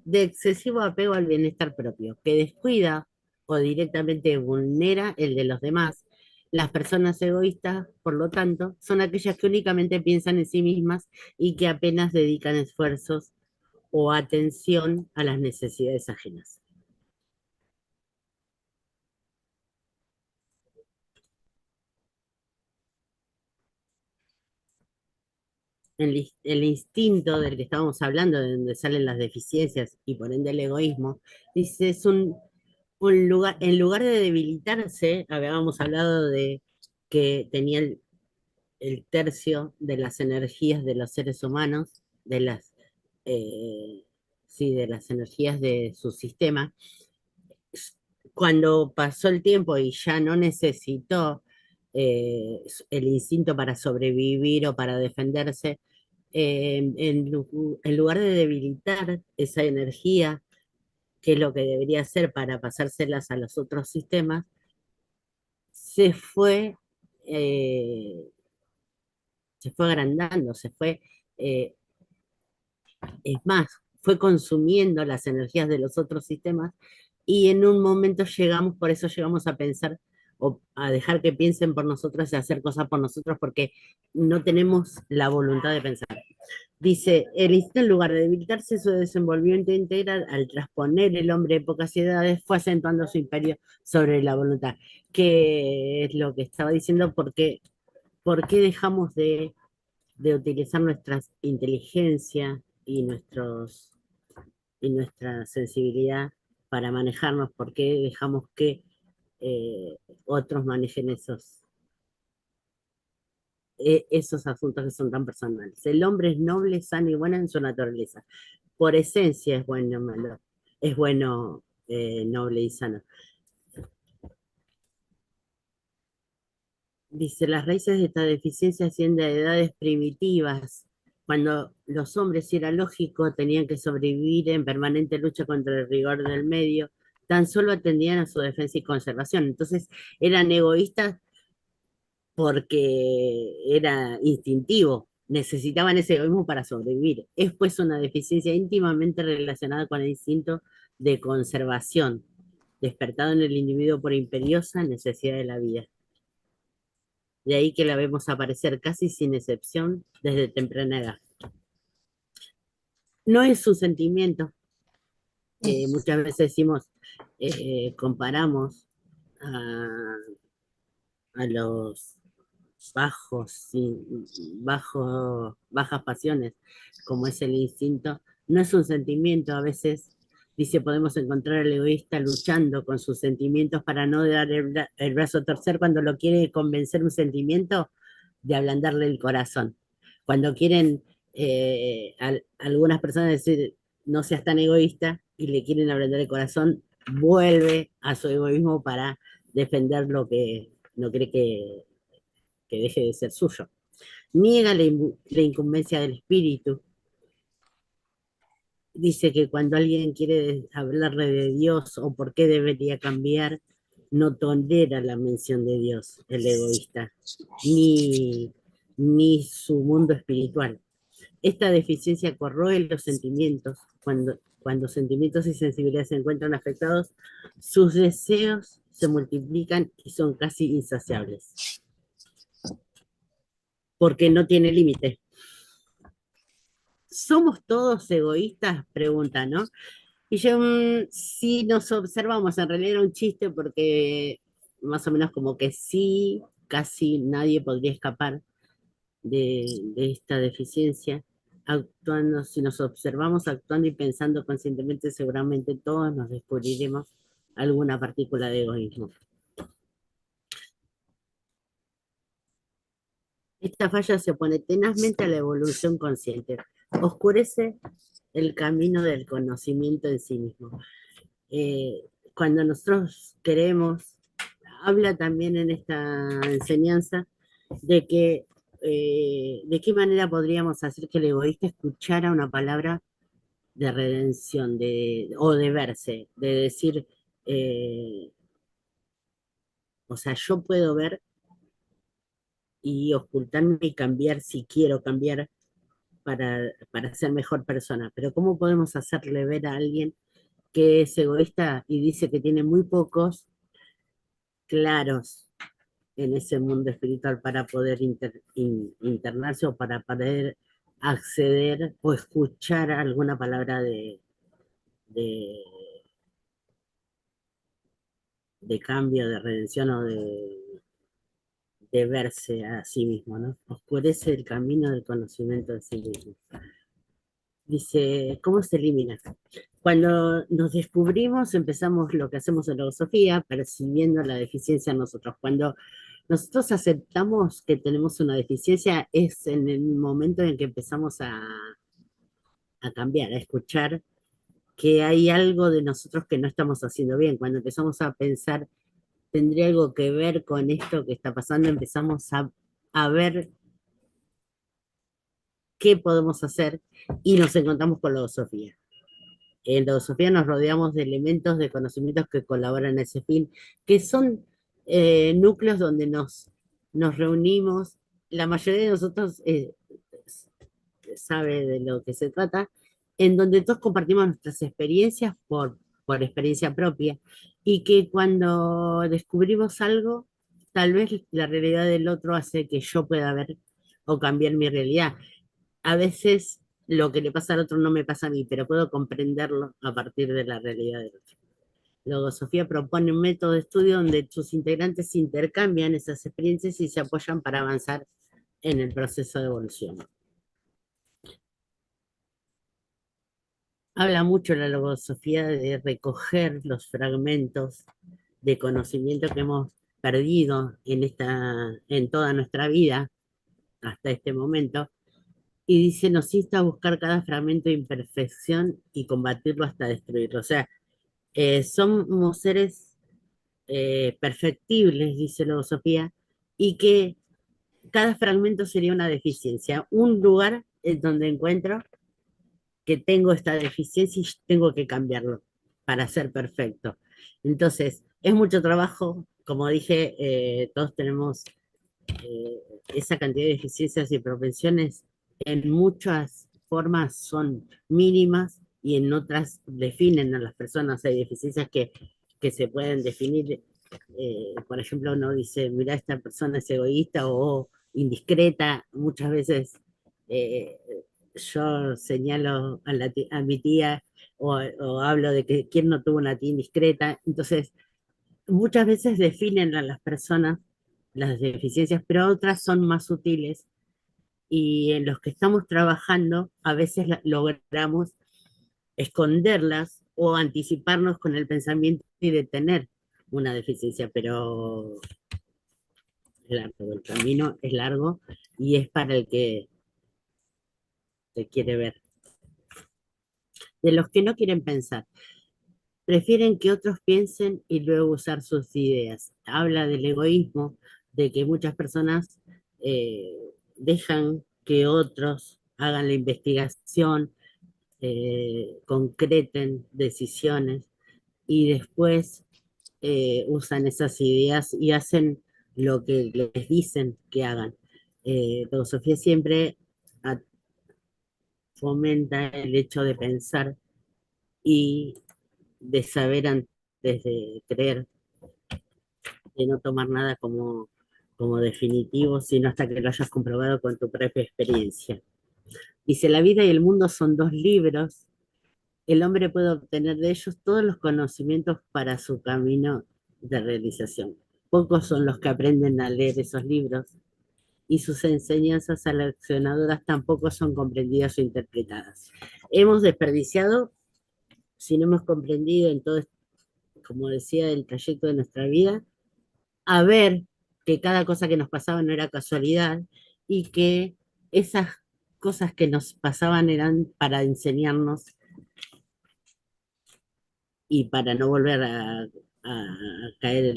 de excesivo apego al bienestar propio, que descuida o directamente vulnera el de los demás. Las personas egoístas, por lo tanto, son aquellas que únicamente piensan en sí mismas y que apenas dedican esfuerzos o atención a las necesidades ajenas. El instinto del que estábamos hablando, de donde salen las deficiencias y por ende el egoísmo, dice, es un lugar, en lugar de debilitarse, habíamos hablado de que tenía el tercio de las energías de los seres humanos, eh, sí, de las energías de su sistema. Cuando pasó el tiempo y ya no necesitó el instinto para sobrevivir o para defenderse, en lugar de debilitar esa energía, que es lo que debería hacer para pasárselas a los otros sistemas, se fue, eh, se fue agrandando, eh, es más, fue consumiendo las energías de los otros sistemas y en un momento llegamos, por eso llegamos a pensar o a dejar que piensen por nosotros y hacer cosas por nosotros porque no tenemos la voluntad de pensar. Dice, el instinto en lugar de debilitarse su desenvolvimiento integral al transponer el hombre de pocas edades fue acentuando su imperio sobre la voluntad, que es lo que estaba diciendo, porque ¿por qué dejamos de utilizar nuestra inteligencia y nuestra sensibilidad para manejarnos? ¿Por qué dejamos que otros manejen esos asuntos que son tan personales? El hombre es noble, sano y bueno en su naturaleza. Por esencia es bueno, malo, es bueno, noble y sano. Dice, las raíces de esta deficiencia ascienden a edades primitivas, cuando los hombres, si era lógico, tenían que sobrevivir en permanente lucha contra el rigor del medio, tan solo atendían a su defensa y conservación. Entonces, eran egoístas porque era instintivo, necesitaban ese egoísmo para sobrevivir. Es pues una deficiencia íntimamente relacionada con el instinto de conservación, despertado en el individuo por imperiosa necesidad de la vida. De ahí que la vemos aparecer casi sin excepción desde temprana edad. No es un sentimiento. Muchas veces decimos, comparamos a, a los bajas pasiones, como es el instinto. No es un sentimiento, a veces dice, podemos encontrar al egoísta luchando con sus sentimientos para no dar el brazo a torcer cuando lo quiere convencer un sentimiento de ablandarle el corazón. Cuando quieren algunas personas decir, no seas tan egoísta, y le quieren ablandar el corazón, vuelve a su egoísmo para defender lo que no cree que deje de ser suyo. Niega la incumbencia del espíritu. Dice que cuando alguien quiere hablarle de Dios o por qué debería cambiar, no tolera la mención de Dios, el egoísta, ni su mundo espiritual. Esta deficiencia corroe los sentimientos. Cuando sentimientos y sensibilidad se encuentran afectados, sus deseos se multiplican y son casi insaciables, porque no tiene límite. ¿Somos todos egoístas? Pregunta, ¿no? Y yo, si nos observamos, en realidad era un chiste porque más o menos como que sí, casi nadie podría escapar de esta deficiencia. Actuando, si nos observamos actuando y pensando conscientemente, seguramente todos nos descubriremos alguna partícula de egoísmo. Esta falla se opone tenazmente a la evolución consciente, oscurece el camino del conocimiento en sí mismo. Cuando nosotros queremos, habla también en esta enseñanza de que de qué manera podríamos hacer que el egoísta escuchara una palabra de redención o de verse, de decir, o sea, yo puedo ver y ocultarme y cambiar si quiero cambiar para ser mejor persona, pero ¿cómo podemos hacerle ver a alguien que es egoísta y dice que tiene muy pocos claros en ese mundo espiritual para poder internarse o para poder acceder o escuchar alguna palabra de, de cambio, de redención o de verse a sí mismo, ¿no? Oscurece el camino del conocimiento de sí mismo. Dice, ¿cómo se elimina? Cuando nos descubrimos, empezamos lo que hacemos en la filosofía, percibiendo la deficiencia en nosotros. Cuando nosotros aceptamos que tenemos una deficiencia es en el momento en que empezamos a cambiar, a escuchar que hay algo de nosotros que no estamos haciendo bien. Cuando empezamos a pensar, ¿tendría algo que ver con esto que está pasando? Empezamos a ver qué podemos hacer y nos encontramos con logosofía. En logosofía nos rodeamos de elementos de conocimientos que colaboran a ese fin, que son núcleos donde nos reunimos. La mayoría de nosotros sabe de lo que se trata, en donde todos compartimos nuestras experiencias por experiencia propia, y que cuando descubrimos algo, tal vez la realidad del otro hace que yo pueda ver o cambiar mi realidad. A veces lo que le pasa al otro no me pasa a mí, pero puedo comprenderlo a partir de la realidad del otro. Logosofía propone un método de estudio donde sus integrantes intercambian esas experiencias y se apoyan para avanzar en el proceso de evolución. Habla mucho la logosofía de recoger los fragmentos de conocimiento que hemos perdido en toda nuestra vida hasta este momento, y dice, nos insta a buscar cada fragmento de imperfección y combatirlo hasta destruirlo. O sea, somos seres perfectibles, dice la filosofía, y que cada fragmento sería una deficiencia, un lugar en donde encuentro que tengo esta deficiencia y tengo que cambiarlo para ser perfecto. Entonces, es mucho trabajo, como dije, todos tenemos eh, esa cantidad de deficiencias y propensiones, en muchas formas son mínimas y en otras definen a las personas. Hay deficiencias que se pueden definir, por ejemplo, uno dice, mira, esta persona es egoísta o indiscreta. Muchas veces eh, yo señalo a mi tía o hablo de que quién no tuvo una tía indiscreta. Entonces, muchas veces definen a las personas las deficiencias, pero otras son más sutiles, y en los que estamos trabajando a veces logramos esconderlas o anticiparnos con el pensamiento y detener una deficiencia, pero es largo, el camino es largo y es para el que se quiere ver. De los que no quieren pensar, prefieren que otros piensen y luego usar sus ideas. Habla del egoísmo, de que muchas personas eh, dejan que otros hagan la investigación, concreten decisiones y después usan esas ideas y hacen lo que les dicen que hagan. Filosofía siempre fomenta el hecho de pensar y de saber antes de creer, de no tomar nada como definitivo, sino hasta que lo hayas comprobado con tu propia experiencia. Dice, la vida y el mundo son dos libros, el hombre puede obtener de ellos todos los conocimientos para su camino de realización. Pocos son los que aprenden a leer esos libros y sus enseñanzas aleccionadoras tampoco son comprendidas o interpretadas. Hemos desperdiciado, si no hemos comprendido en todo, como decía, el trayecto de nuestra vida, a ver que cada cosa que nos pasaba no era casualidad y que esas cosas que nos pasaban eran para enseñarnos y para no volver a caer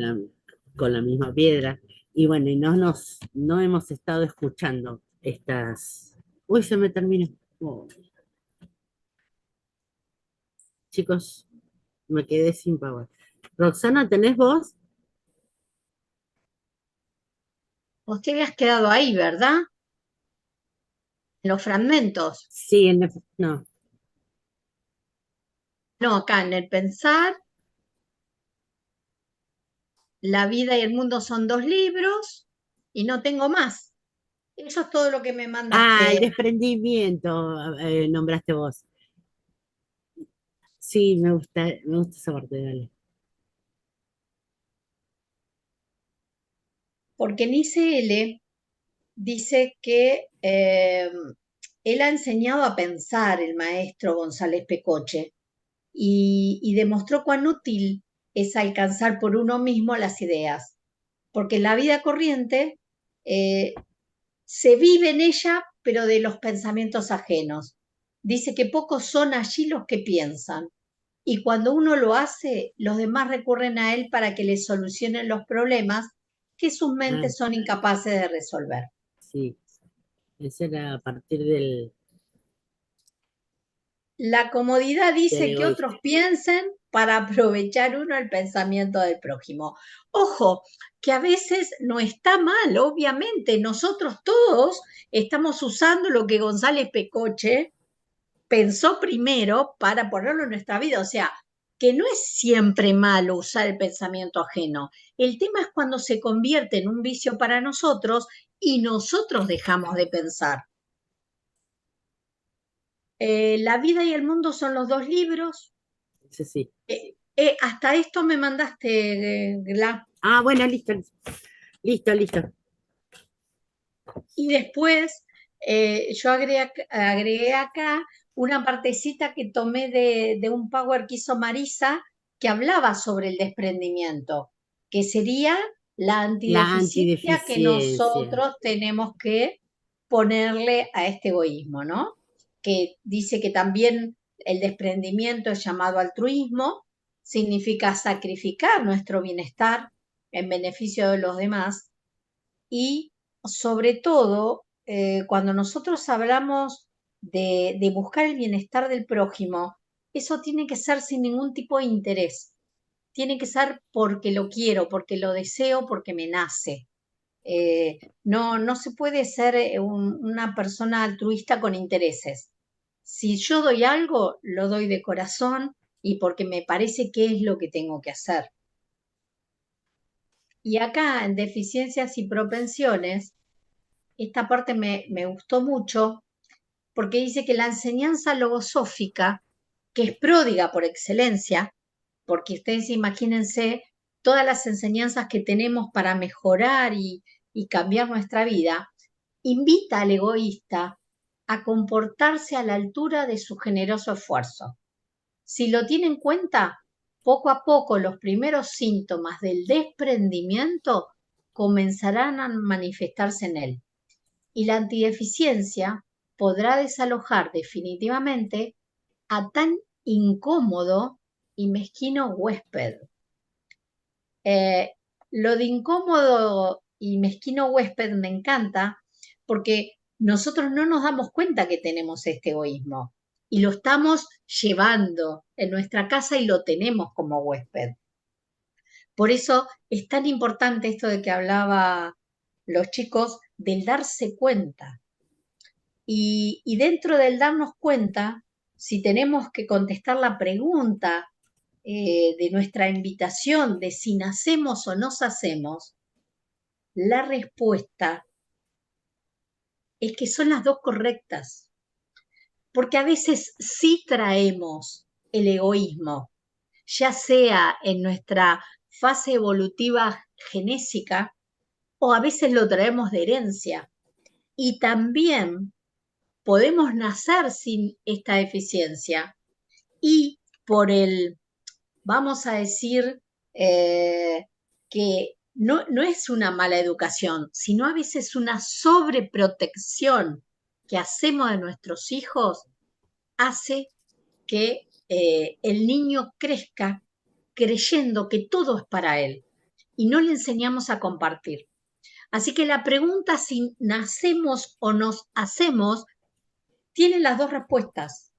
con la misma piedra. Y bueno, y no hemos estado escuchando estas... Uy, se me terminó. Oh, chicos, me quedé sin power. Roxana, ¿tenés voz? Vos te habías quedado ahí, ¿verdad? En los fragmentos. Sí, no. No, acá en el pensar, la vida y el mundo son dos libros y no tengo más. Eso es todo lo que me Ah, el mandaste. desprendimiento, nombraste vos. Sí, me gusta esa parte, dale. Porque en ICL dice que él ha enseñado a pensar, el maestro González Pecoche, y demostró cuán útil es alcanzar por uno mismo las ideas. porque la vida corriente se vive en ella, pero de los pensamientos ajenos. Dice que pocos son allí los que piensan, y cuando uno lo hace, los demás recurren a él para que les solucionen los problemas que sus Ah, mentes son incapaces de resolver. sí, eso era a partir del La comodidad dice que egoísmo. otros piensen para aprovechar uno el pensamiento del prójimo. Ojo, que a veces no está mal, obviamente. Nosotros todos estamos usando lo que González Pecoche pensó primero para ponerlo en nuestra vida. O sea, que no es siempre malo usar el pensamiento ajeno. El tema es cuando se convierte en un vicio para nosotros y nosotros dejamos de pensar. La vida y el mundo son los 2 libros. Sí, sí. Hasta esto me mandaste, Gla. Ah, bueno, listo, listo, listo. Y después yo agregué acá una partecita que tomé de un power que hizo Marisa, que hablaba sobre el desprendimiento, que sería la La antideficiencia que antideficiencia. nosotros tenemos que ponerle a este egoísmo, ¿no? Que dice que también el desprendimiento es llamado altruismo, significa sacrificar nuestro bienestar en beneficio de los demás, y sobre todo cuando nosotros hablamos de buscar el bienestar del prójimo, eso tiene que ser sin ningún tipo de interés, tiene que ser porque lo quiero, porque lo deseo, porque me nace. No se puede ser una persona altruista con intereses. Si yo doy algo, lo doy de corazón y porque me parece que es lo que tengo que hacer. Y acá en deficiencias y propensiones, esta parte me gustó mucho porque dice que la enseñanza logosófica, que es pródiga por excelencia, porque ustedes imagínense todas las enseñanzas que tenemos para mejorar y cambiar nuestra vida, invita al egoísta a comportarse a la altura de su generoso esfuerzo. Si lo tiene en cuenta, poco a poco los primeros síntomas del desprendimiento comenzarán a manifestarse en él, y la antideficiencia podrá desalojar definitivamente a tan incómodo y mezquino huésped. Lo de incómodo y mezquino huésped me encanta porque nosotros no nos damos cuenta que tenemos este egoísmo y lo estamos llevando en nuestra casa y lo tenemos como huésped. Por eso es tan importante esto de que hablaba los chicos del darse cuenta. Y dentro del darnos cuenta, si tenemos que contestar la pregunta de nuestra invitación de si nacemos o nos hacemos, la respuesta es que son las dos correctas. Porque a veces sí traemos el egoísmo, ya sea en nuestra fase evolutiva genésica o a veces lo traemos de herencia. Y también podemos nacer sin esta deficiencia y por el, vamos a decir, que no es una mala educación, sino a veces una sobreprotección que hacemos de nuestros hijos, hace que el niño crezca creyendo que todo es para él y no le enseñamos a compartir. Así que la pregunta si nacemos o nos hacemos tiene las dos respuestas.